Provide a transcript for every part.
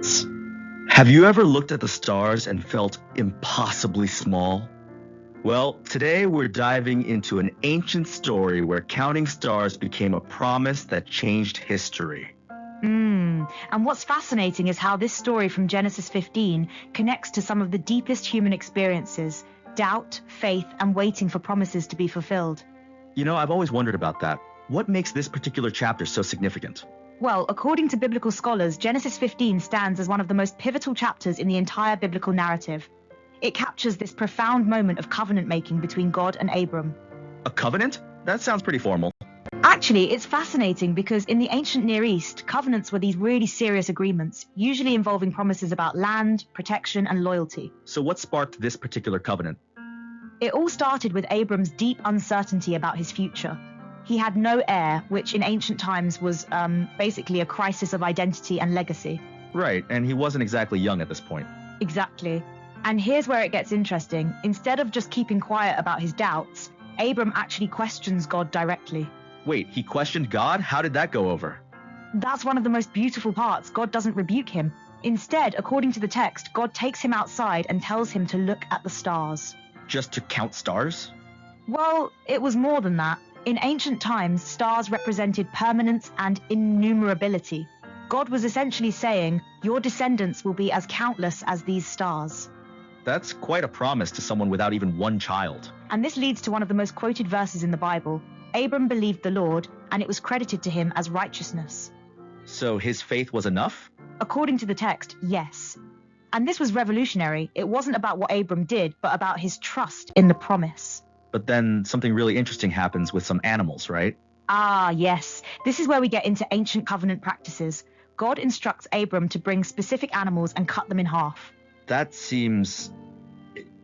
covenants. Have you ever looked at the stars and felt impossibly small? Well, today we're diving into an ancient story where counting stars became a promise that changed history. And what's fascinating is how this story from Genesis 15 connects to some of the deepest human experiences: doubt, faith, and waiting for promises to be fulfilled. You know, I've always wondered about that. What makes this particular chapter so significant? Well, according to biblical scholars, Genesis 15 stands as one of the most pivotal chapters in the entire biblical narrative. It captures this profound moment of covenant making between God and Abram. A covenant? That sounds pretty formal. Actually, it's fascinating because in the ancient Near East, covenants were these really serious agreements, usually involving promises about land, protection, and loyalty. So what sparked this particular covenant? It all started with Abram's deep uncertainty about his future. He had no heir, which in ancient times was basically a crisis of identity and legacy. Right, and he wasn't exactly young at this point. Exactly. And here's where it gets interesting. Instead of just keeping quiet about his doubts, Abram actually questions God directly. Wait, he questioned God? How did that go over? That's one of the most beautiful parts. God doesn't rebuke him. Instead, according to the text, God takes him outside and tells him to look at the stars. Just to count stars? Well, it was more than that. In ancient times, stars represented permanence and innumerability. God was essentially saying, your descendants will be as countless as these stars. That's quite a promise to someone without even one child. And this leads to one of the most quoted verses in the Bible. Abram believed the Lord, and it was credited to him as righteousness. So his faith was enough? According to the text, yes. And this was revolutionary. It wasn't about what Abram did, but about his trust in the promise. But then something really interesting happens with some animals, right? Ah, yes. This is where we get into ancient covenant practices. God instructs Abram to bring specific animals and cut them in half. That seems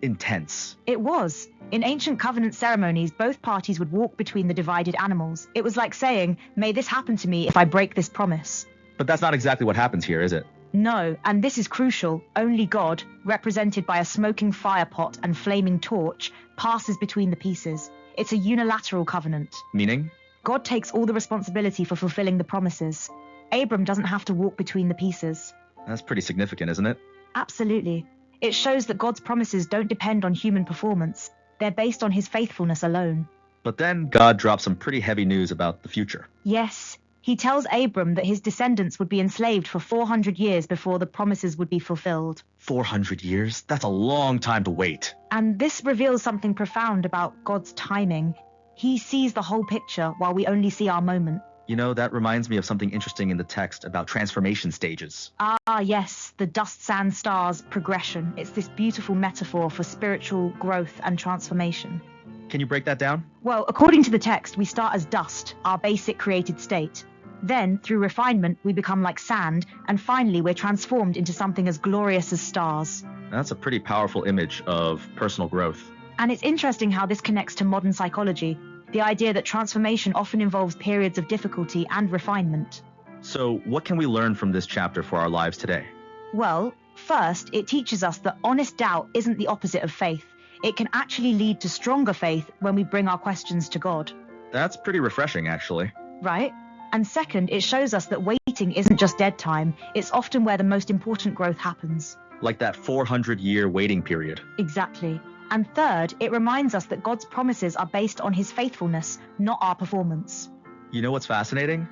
intense. It was. In ancient covenant ceremonies, both parties would walk between the divided animals. It was like saying, may this happen to me if I break this promise. But that's not exactly what happens here, is it? No, and this is crucial. Only God, represented by a smoking fire pot and flaming torch, passes between the pieces. It's a unilateral covenant. Meaning? God takes all the responsibility for fulfilling the promises. Abram doesn't have to walk between the pieces. That's pretty significant, isn't it? Absolutely. It shows that God's promises don't depend on human performance. They're based on his faithfulness alone. But then God drops some pretty heavy news about the future. Yes. He tells Abram that his descendants would be enslaved for 400 years before the promises would be fulfilled. 400 years? That's a long time to wait. And this reveals something profound about God's timing. He sees the whole picture while we only see our moment. You know, that reminds me of something interesting in the text about transformation stages. Ah, yes, the dust, sand, stars progression. It's this beautiful metaphor for spiritual growth and transformation. Can you break that down? Well, according to the text, we start as dust, our basic created state. Then, through refinement, we become like sand, and finally we're transformed into something as glorious as stars. That's a pretty powerful image of personal growth. And it's interesting how this connects to modern psychology, the idea that transformation often involves periods of difficulty and refinement. So, what can we learn from this chapter for our lives today? Well, first, it teaches us that honest doubt isn't the opposite of faith. It can actually lead to stronger faith when we bring our questions to God. That's pretty refreshing, actually. Right? And second, it shows us that waiting isn't just dead time. It's often where the most important growth happens. Like that 400-year waiting period. Exactly. And third, it reminds us that God's promises are based on his faithfulness, not our performance. You know what's fascinating?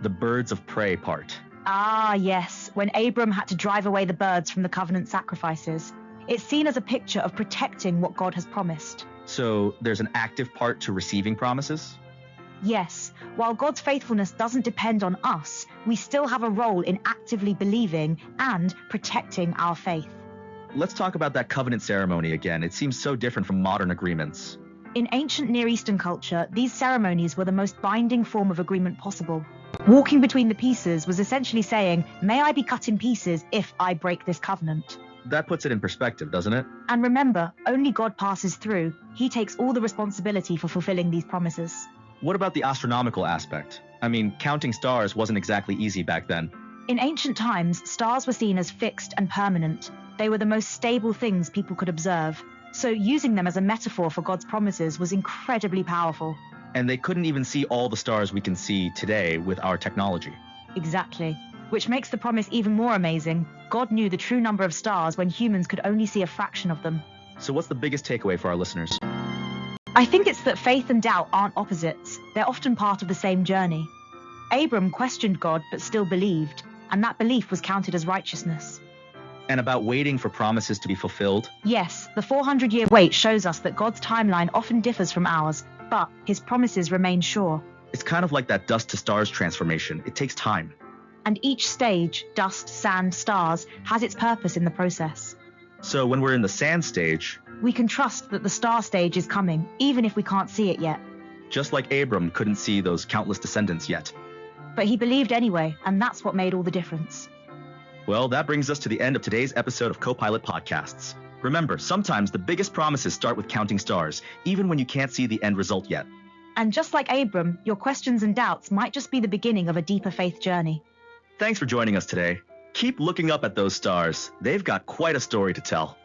The birds of prey part. Ah, yes, when Abram had to drive away the birds from the covenant sacrifices. It's seen as a picture of protecting what God has promised. So there's an active part to receiving promises? Yes, while God's faithfulness doesn't depend on us, we still have a role in actively believing and protecting our faith. Let's talk about that covenant ceremony again. It seems so different from modern agreements. In ancient Near Eastern culture, these ceremonies were the most binding form of agreement possible. Walking between the pieces was essentially saying, may I be cut in pieces if I break this covenant. That puts it in perspective, doesn't it? And remember, only God passes through. He takes all the responsibility for fulfilling these promises. What about the astronomical aspect? I mean, counting stars wasn't exactly easy back then. In ancient times, stars were seen as fixed and permanent. They were the most stable things people could observe. So using them as a metaphor for God's promises was incredibly powerful. And they couldn't even see all the stars we can see today with our technology. Exactly. Which makes the promise even more amazing. God knew the true number of stars when humans could only see a fraction of them. So what's the biggest takeaway for our listeners? I think it's that faith and doubt aren't opposites. They're often part of the same journey. Abram questioned God but still believed, and that belief was counted as righteousness. And about waiting for promises to be fulfilled? Yes, the 400-year wait shows us that God's timeline often differs from ours, but his promises remain sure. It's kind of like that dust to stars transformation. It takes time. And each stage, dust, sand, stars, has its purpose in the process. So when we're in the sand stage, we can trust that the star stage is coming, even if we can't see it yet. Just like Abram couldn't see those countless descendants yet. But he believed anyway, and that's what made all the difference. Well, that brings us to the end of today's episode of Copilot Podcasts. Remember, sometimes the biggest promises start with counting stars, even when you can't see the end result yet. And just like Abram, your questions and doubts might just be the beginning of a deeper faith journey. Thanks for joining us today. Keep looking up at those stars. They've got quite a story to tell.